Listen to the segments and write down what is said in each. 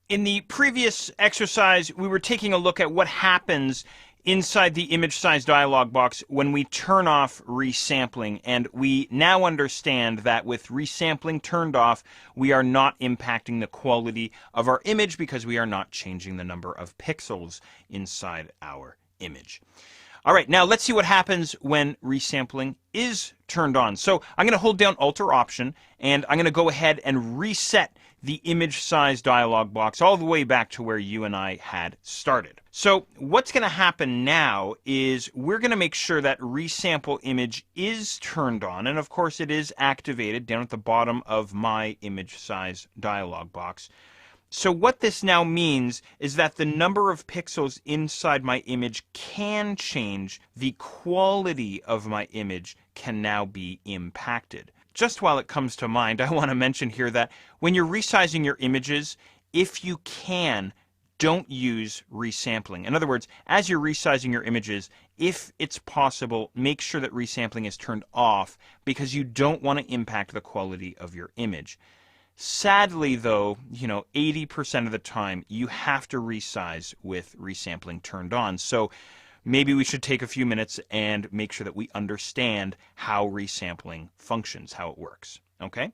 In the previous exercise, we were taking a look at what happens inside the image size dialog box when we turn off resampling. And we now understand that with resampling turned off, we are not impacting the quality of our image because we are not changing the number of pixels inside our image. All right, now let's see what happens when resampling is turned on. So I'm going to hold down Alt or Option, and I'm going to go ahead and reset the image size dialog box all the way back to where you and I had started. So what's going to happen now is we're going to make sure that resample image is turned on, and of course it is activated down at the bottom of my image size dialog box. So what this now means is that the number of pixels inside my image can change. The quality of my image can now be impacted. Just while it comes to mind, I want to mention here that when you're resizing your images, if you can, don't use resampling. In other words, as you're resizing your images, if it's possible, make sure that resampling is turned off because you don't want to impact the quality of your image. Sadly, though, 80% of the time you have to resize with resampling turned on. So maybe we should take a few minutes and make sure that we understand how resampling functions, how it works. Okay?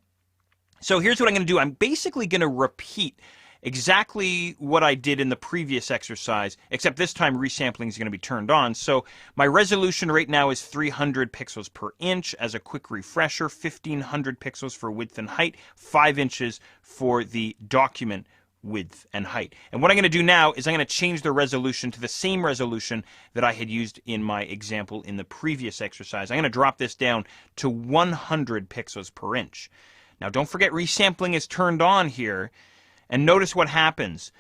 So here's what I'm going to do. I'm basically going to repeat exactly what I did in the previous exercise, except this time resampling is going to be turned on. So my resolution right now is 300 pixels per inch. As a quick refresher, 1500 pixels for width and height, 5 inches for the document width and height. And what I'm going to do now is I'm going to change the resolution to the same resolution that I had used in my example in the previous exercise. I'm going to drop this down to 100 pixels per inch. Now don't forget resampling is turned on here. And notice what happens.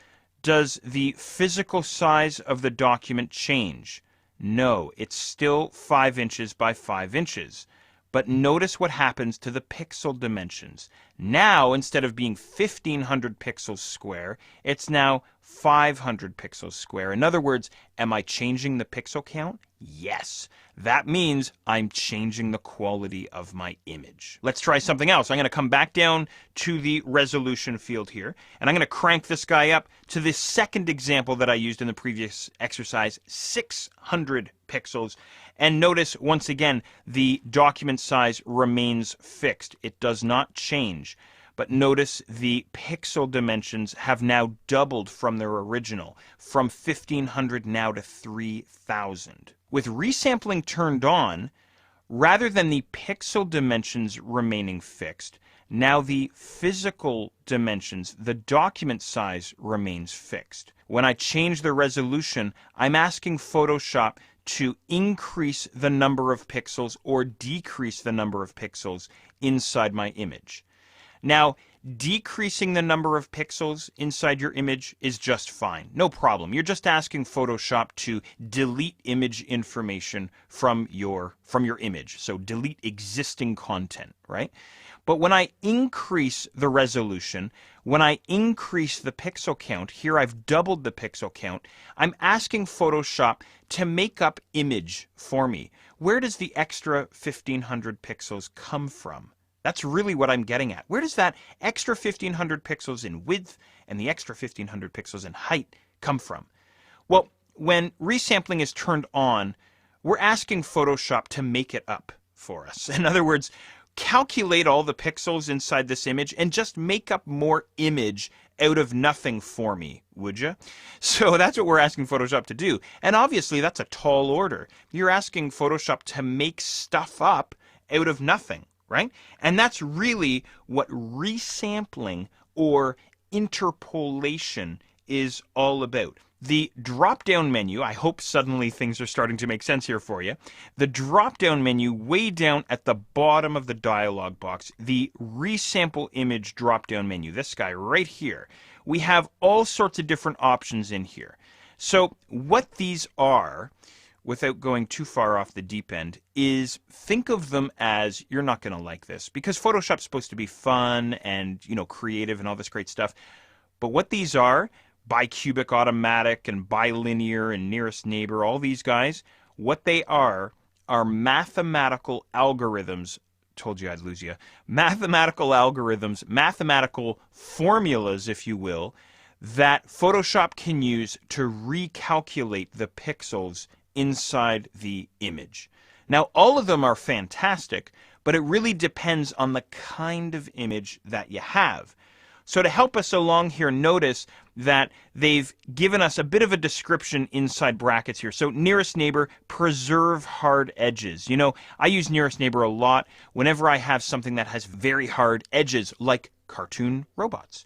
Does the physical size of the document change? No, it's still 5 inches by 5 inches. But notice what happens to the pixel dimensions. Now, instead of being 1500 pixels square, it's now 500 pixels square. In other words, am I changing the pixel count? Yes. That means I'm changing the quality of my image. Let's try something else. I'm going to come back down to the resolution field here, and I'm going to crank this guy up to the second example that I used in the previous exercise, 600 pixels. And notice, once again, the document size remains fixed. It does not change. But notice the pixel dimensions have now doubled from their original, from 1500 now to 3000. With resampling turned on, rather than the pixel dimensions remaining fixed, now the physical dimensions, the document size, remains fixed. When I change the resolution, I'm asking Photoshop to increase the number of pixels or decrease the number of pixels inside my image. Now, decreasing the number of pixels inside your image is just fine. No problem. You're just asking Photoshop to delete image information from your image. So delete existing content, right? But when I increase the resolution, when I increase the pixel count, here I've doubled the pixel count, I'm asking Photoshop to make up image for me. Where does the extra 1500 pixels come from? That's really what I'm getting at. Where does that extra 1500 pixels in width and the extra 1500 pixels in height come from? Well, when resampling is turned on, we're asking Photoshop to make it up for us. In other words, calculate all the pixels inside this image and just make up more image out of nothing for me, would you? So that's what we're asking Photoshop to do. And obviously that's a tall order. You're asking Photoshop to make stuff up out of nothing. Right? And that's really what resampling or interpolation is all about. The drop-down menu, I hope suddenly things are starting to make sense here for you. The drop-down menu way down at the bottom of the dialog box, the resample image drop-down menu, this guy right here, we have all sorts of different options in here. So what these are, without going too far off the deep end, is think of them as, you're not going to like this, because Photoshop's supposed to be fun and, creative and all this great stuff. But what these are, bicubic automatic and bilinear and nearest neighbor, all these guys, what they are mathematical algorithms. Told you I'd lose you. Mathematical algorithms, mathematical formulas, if you will, that Photoshop can use to recalculate the pixels inside the image. Now, all of them are fantastic, but it really depends on the kind of image that you have. So to help us along here, notice that they've given us a bit of a description inside brackets here. So nearest neighbor, preserve hard edges. You know, I use nearest neighbor a lot whenever I have something that has very hard edges, like cartoon robots.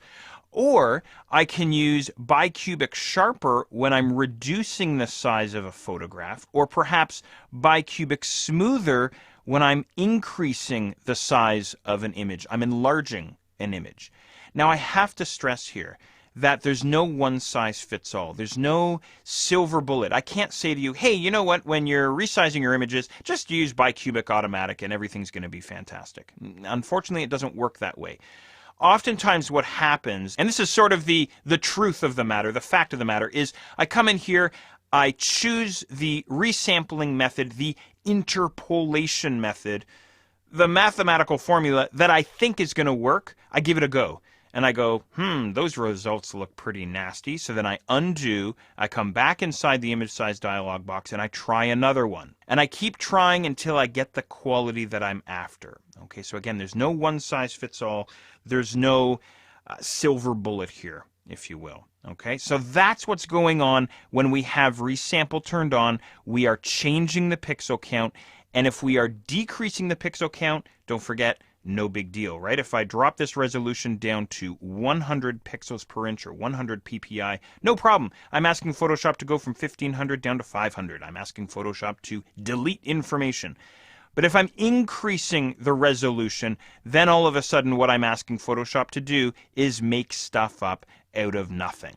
Or I can use bicubic sharper when I'm reducing the size of a photograph, or perhaps bicubic smoother when I'm increasing the size of an image. I'm enlarging an image. Now, I have to stress here that there's no one size fits all. There's no silver bullet. I can't say to you, hey, you know what, when you're resizing your images, just use bicubic automatic and everything's going to be fantastic. Unfortunately, it doesn't work that way. Oftentimes what happens, and this is sort of the truth of the matter, the fact of the matter, is I come in here, I choose the resampling method, the interpolation method, the mathematical formula that I think is going to work. I give it a go. And I go, those results look pretty nasty. So then I undo, I come back inside the image size dialog box, and I try another one. And I keep trying until I get the quality that I'm after. Okay, so again, there's no one size fits all. There's no silver bullet here, if you will. Okay, so that's what's going on when we have resample turned on. We are changing the pixel count. And if we are decreasing the pixel count, don't forget, no big deal, right? If I drop this resolution down to 100 pixels per inch or 100 ppi, no problem. I'm asking Photoshop to go from 1500 down to 500. I'm asking Photoshop to delete information. But if I'm increasing the resolution, then all of a sudden what I'm asking Photoshop to do is make stuff up out of nothing.